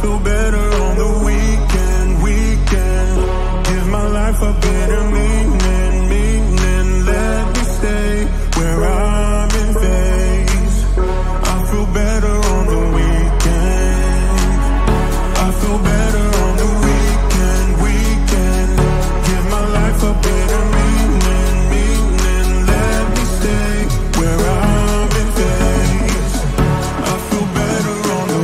feel better on the weekend. Give my life a bit of meaning. Let me stay where I'm in phase. I feel better on the weekend. I feel better on the weekend. Give my life a bit of meaning. Let me stay where I'm in phase. I feel better on the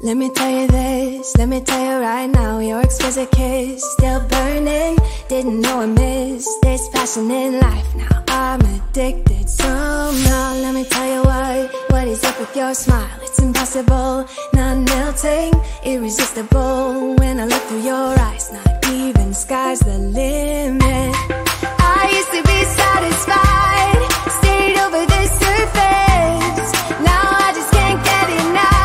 Let me tell you this, let me tell you right now, your exquisite kiss, still burning, didn't know I missed this passion in life. Now I'm addicted somehow. Let me tell you what is up with your smile? It's impossible, not melting, irresistible. When I look through your eyes, not even sky's the limit. I used to be satisfied, stayed over the surface. Now I just can't get enough.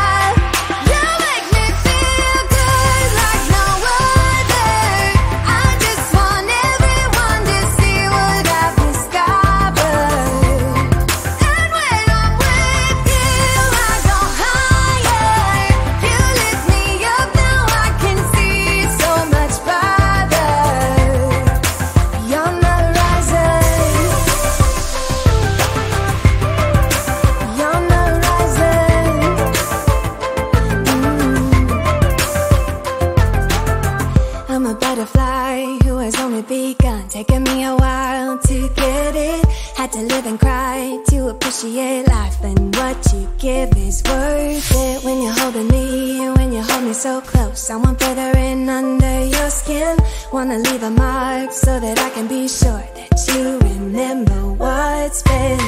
Taking me a while to get it. Had to live and cry to appreciate life, and what you give is worth it. When you're holding me, when you hold me so close, I want further in under your skin. Wanna leave a mark so that I can be sure that you remember what's been.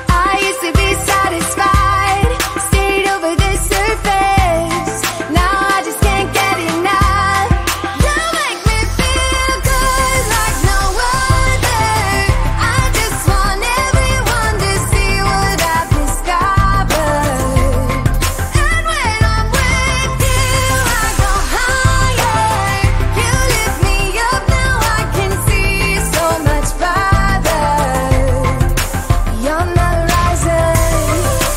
I used to be satisfied, stayed over the surface. Now I just can't get enough. You're not rising.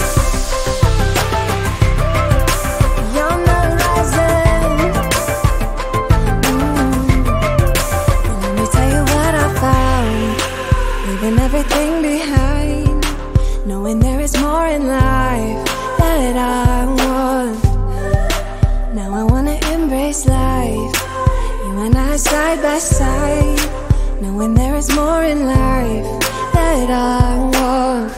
side by side, knowing there is more in life that I want.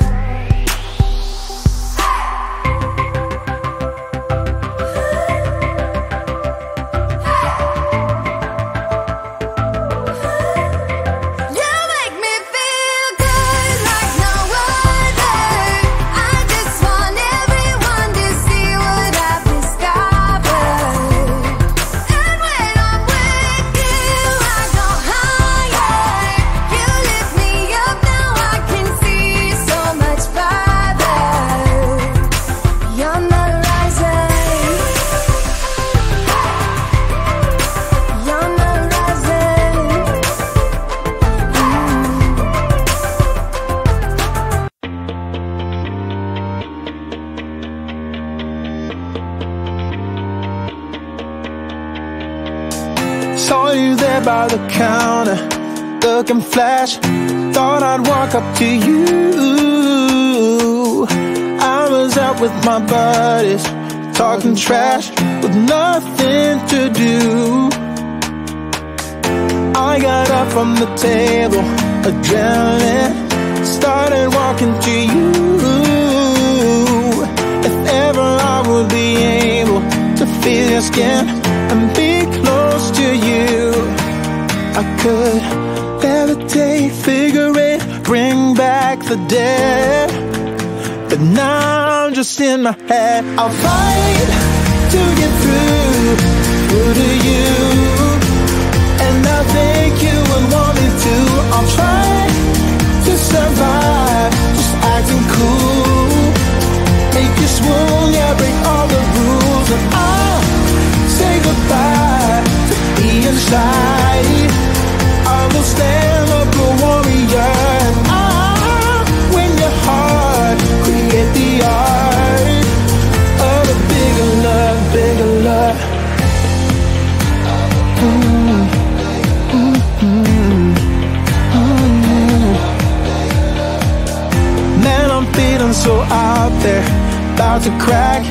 Saw you there by the counter, looking flash. Thought I'd walk up to you. I was out with my buddies, talking trash with nothing to do. I got up from the table, adrenaline, started walking to you. If ever I would be able to feel your skin and be close to you, I could levitate, figure it, bring back the dead. But now I'm just in my head. I'll fight to get through to you, and I think you would want me to. I'll try to survive, just acting cool, make you swoon, yeah, break all the rules, and I'll say goodbye to being shy. I will stand up a warrior, and I'll win your heart, create the art of a bigger love, bigger love. Man, I'm feeling so out there, about to crack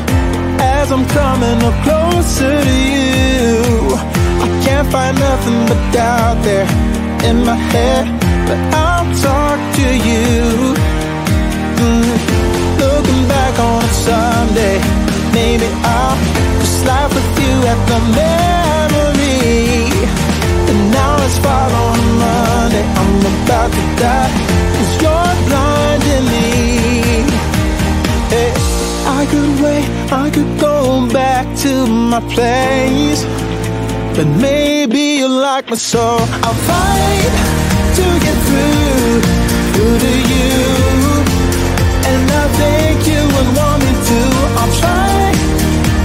as I'm coming up closer to you. I can't find nothing but doubt there in my head, but I'll talk to you. Looking back on it someday, maybe I'll just laugh with you at the memory. And now it's fall on Monday, I'm about to die, 'cause you're blinding me. Hey, I could wait, I could go back to my place, but maybe you like me so I'll fight to get through to you, and I think you would want me to. I'll try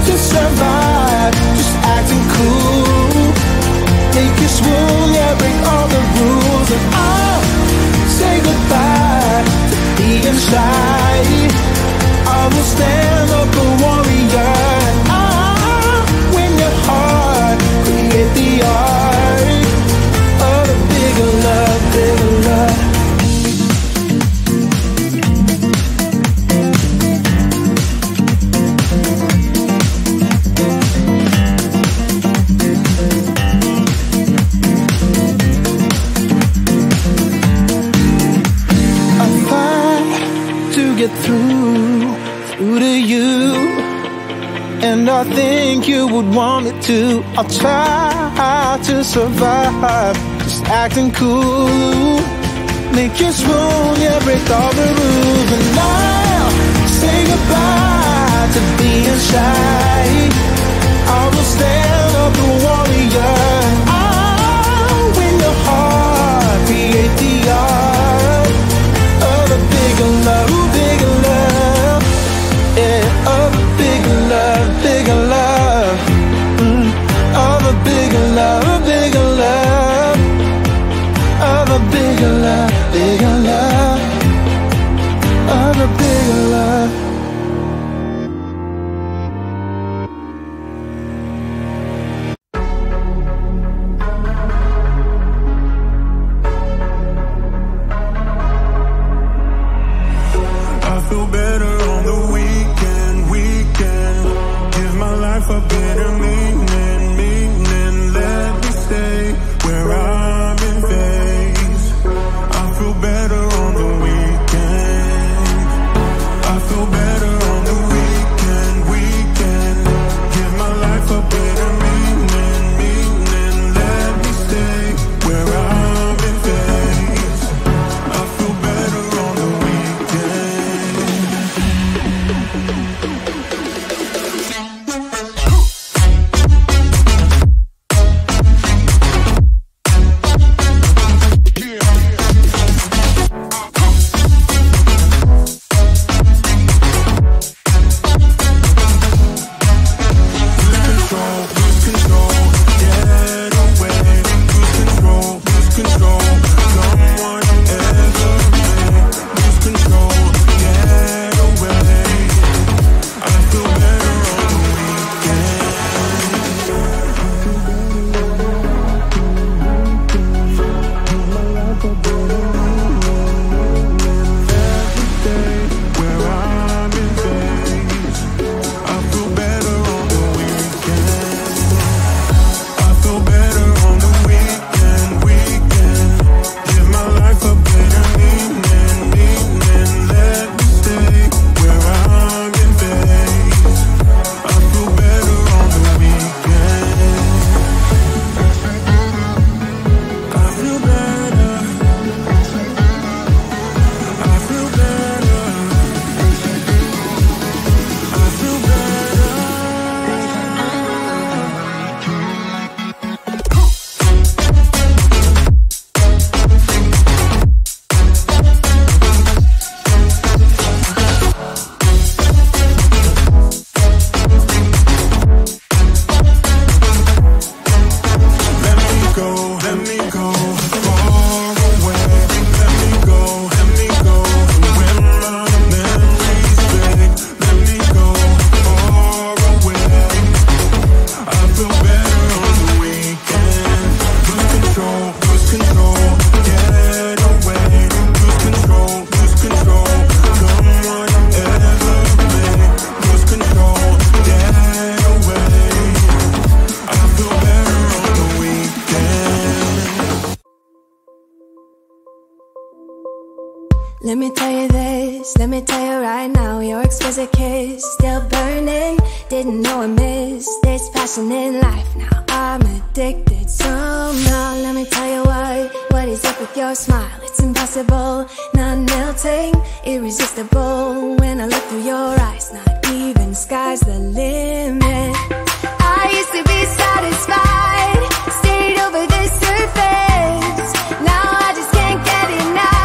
to survive, just acting cool, make you swoon, yeah, break all the rules, and I'll say goodbye to being shy. I will stand up a warrior, and I'll win your heart, create the art of a bigger love, bigger love. I fight to get through to you, and I think you would want me to. I'll try to survive, just acting cool, make you swoon, yeah, break all the rules, and I'll say goodbye to being shy. I will stand up a warrior, and I'll win your heart, create the art of a bigger love, bigger love. Yeah, of a bigger love, bigger love, of a bigger love, a bigger love, of a bigger love, bigger love, of a bigger love. I feel better on the weekend. Give my life a better meaning. Let me stay Let me tell you this, let me tell you right now, your exquisite kiss, still burning, didn't know I missed this passion in life, now I'm addicted somehow. Let me tell you what is up with your smile, it's impossible, not melting, irresistible, when I look through your eyes, not even sky's the limit. I used to be satisfied, stayed over the surface, now I just can't get enough.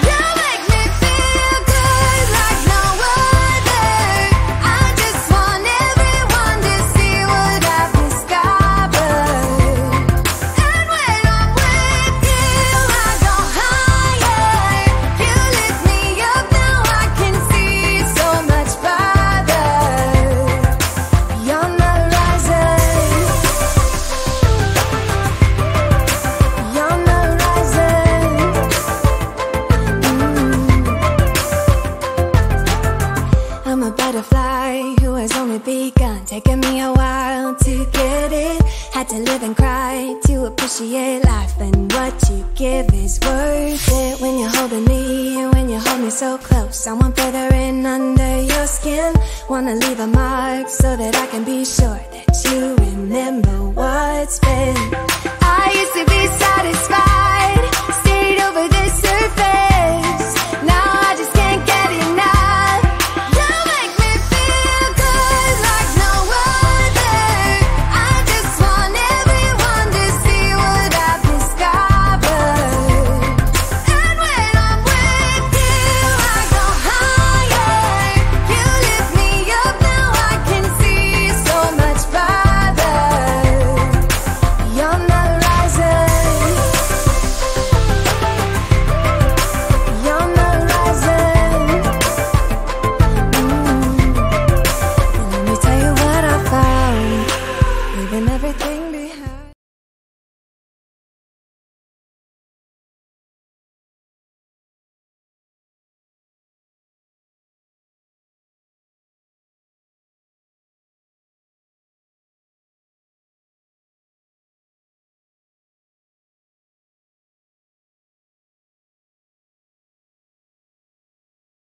You make me feel good like no other. I just want everyone to see what I've discovered. And when I'm with you, I go higher. You lift me up, now I can see so much farther. Beyond the horizon. Beyond the horizon. I'm a butterfly who has only begun, taking me a while to get it. Had to live and cry to appreciate life, and what you give is worth it. When you're holding me, when you hold me so close, I want further in under your skin. Wanna leave a mark so that I can be sure that you remember what's been.